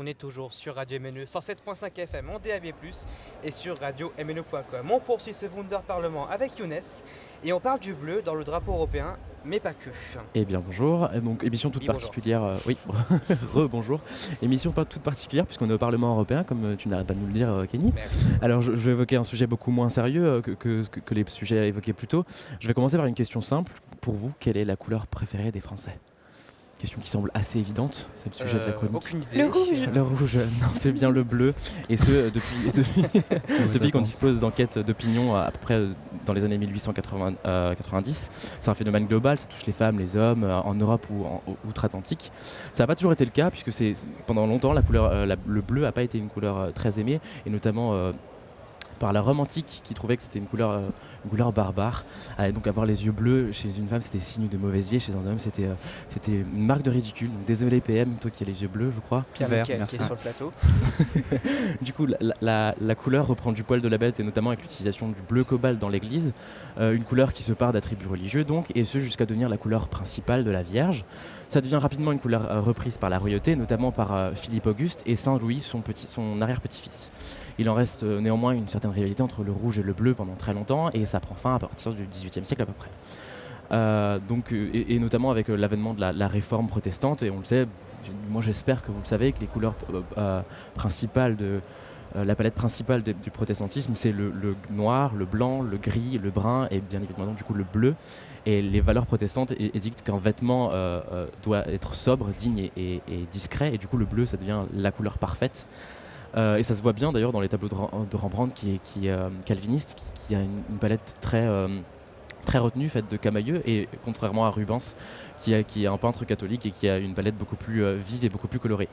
on est toujours sur Radio MNE 107.5 FM en DAB+, et sur radio-mne.com. On poursuit ce Wunder Parlement avec Younes, et on parle du bleu dans le drapeau européen, mais pas que. Eh bien bonjour, donc émission toute particulière, bonjour, émission pas toute particulière puisqu'on est au Parlement européen comme tu n'arrêtes pas de nous le dire Kenny. Alors je vais évoquer un sujet beaucoup moins sérieux que les sujets évoqués plus tôt. Je vais commencer par une question simple, pour vous, quelle est la couleur préférée des Français ? Question qui semble assez évidente, c'est le sujet de la chronique. Aucune idée. Le rouge, non, c'est bien le bleu. Et ce, depuis qu'on dispose d'enquêtes d'opinion à peu près dans les années 1890. C'est un phénomène global, ça touche les femmes, les hommes, en Europe ou outre-Atlantique. Ça n'a pas toujours été le cas, puisque pendant longtemps, le bleu n'a pas été une couleur très aimée, et notamment par la Rome antique qui trouvait que c'était une couleur barbare. Donc avoir les yeux bleus chez une femme c'était signe de mauvaise vie, chez un homme c'était une marque de ridicule. Donc désolé PM, toi qui as les yeux bleus je crois. Pierre Michael qui est sur le plateau. Du coup la couleur reprend du poil de la bête, et notamment avec l'utilisation du bleu cobalt dans l'église, une couleur qui se part d'attributs religieux donc, et ce jusqu'à devenir la couleur principale de la Vierge. Ça devient rapidement une couleur reprise par la royauté, notamment par Philippe Auguste et Saint Louis, son arrière-petit-fils. Il en reste néanmoins une certaine rivalité entre le rouge et le bleu pendant très longtemps, et ça prend fin à partir du XVIIIe siècle à peu près. Et notamment avec l'avènement de la réforme protestante, et on le sait, moi j'espère que vous le savez, que les couleurs principales la palette principale du protestantisme, c'est le noir, le blanc, le gris, le brun et bien évidemment du coup le bleu. Et les valeurs protestantes édictent qu'un vêtement doit être sobre, digne et discret, et du coup le bleu ça devient la couleur parfaite. Et ça se voit bien d'ailleurs dans les tableaux de Rembrandt qui est calviniste, qui a une palette très retenue, faite de Camaïeu, et contrairement à Rubens qui est un peintre catholique et qui a une palette beaucoup plus vive et beaucoup plus colorée.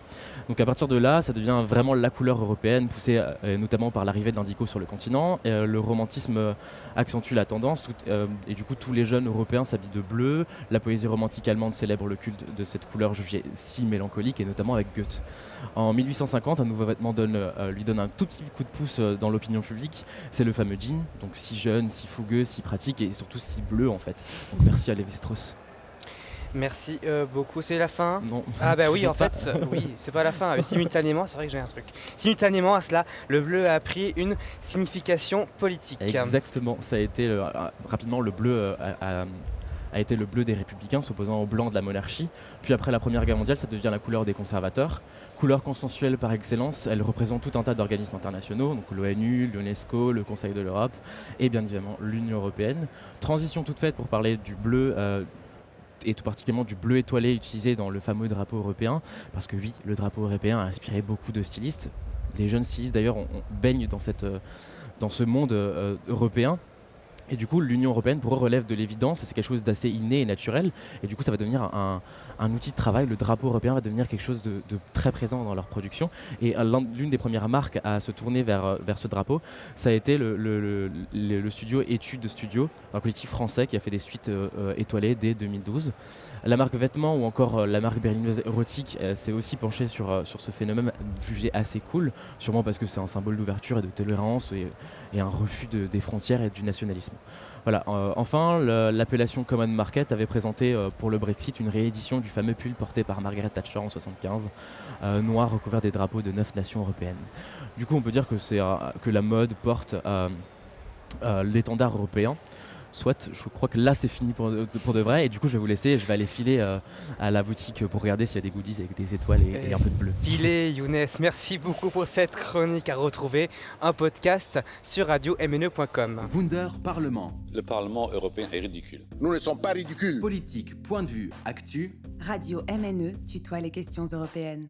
Donc à partir de là, ça devient vraiment la couleur européenne, poussée notamment par l'arrivée de l'indigo sur le continent. Le romantisme accentue la tendance, et du coup tous les jeunes européens s'habillent de bleu. La poésie romantique allemande célèbre le culte de cette couleur jugée si mélancolique, et notamment avec Goethe. En 1850, un nouveau vêtement lui donne un tout petit coup de pouce dans l'opinion publique, c'est le fameux jean, donc si jeune, si fougueux, si pratique et surtout si bleu en fait. Donc merci à Lévi-Strauss. Merci beaucoup, c'est la fin. Non. Ah bah oui, en fait, oui, c'est pas la fin. Simultanément, c'est vrai que j'ai un truc. Simultanément à cela, le bleu a pris une signification politique. Exactement, ça a été rapidement le bleu a été le bleu des républicains s'opposant au blanc de la monarchie. Puis après la Première Guerre mondiale, ça devient la couleur des conservateurs. Couleur consensuelle par excellence, elle représente tout un tas d'organismes internationaux, donc l'ONU, l'UNESCO, le Conseil de l'Europe et bien évidemment l'Union européenne. Transition toute faite pour parler du bleu, et tout particulièrement du bleu étoilé utilisé dans le fameux drapeau européen, parce que oui, le drapeau européen a inspiré beaucoup de stylistes. Les jeunes stylistes d'ailleurs baignent dans ce monde européen. Et du coup, l'Union européenne, pour eux, relève de l'évidence, c'est quelque chose d'assez inné et naturel. Et du coup, ça va devenir un outil de travail. Le drapeau européen va devenir quelque chose de très présent dans leur production. Et l'une des premières marques à se tourner vers ce drapeau, ça a été le studio Études Studio, un collectif français qui a fait des suites étoilées dès 2012. La marque Vêtements ou encore la marque berlinoise Erotique s'est aussi penchée sur ce phénomène jugé assez cool, sûrement parce que c'est un symbole d'ouverture et de tolérance et un refus des frontières et du nationalisme. Voilà. Enfin, l'appellation Common Market avait présenté pour le Brexit une réédition du fameux pull porté par Margaret Thatcher en 1975, noir recouvert des drapeaux de 9 nations européennes. Du coup, on peut dire que la mode porte l'étendard européen. Soit, je crois que là c'est fini pour de vrai, et du coup je vais vous laisser, je vais aller filer à la boutique pour regarder s'il y a des goodies avec des étoiles et un peu de bleu. Filez Younes, merci beaucoup pour cette chronique à retrouver, un podcast sur radio-mne.com. Wunder Parlement. Le Parlement européen est ridicule. Nous ne sommes pas ridicules. Politique, point de vue, actu. Radio MNE tutoie les questions européennes.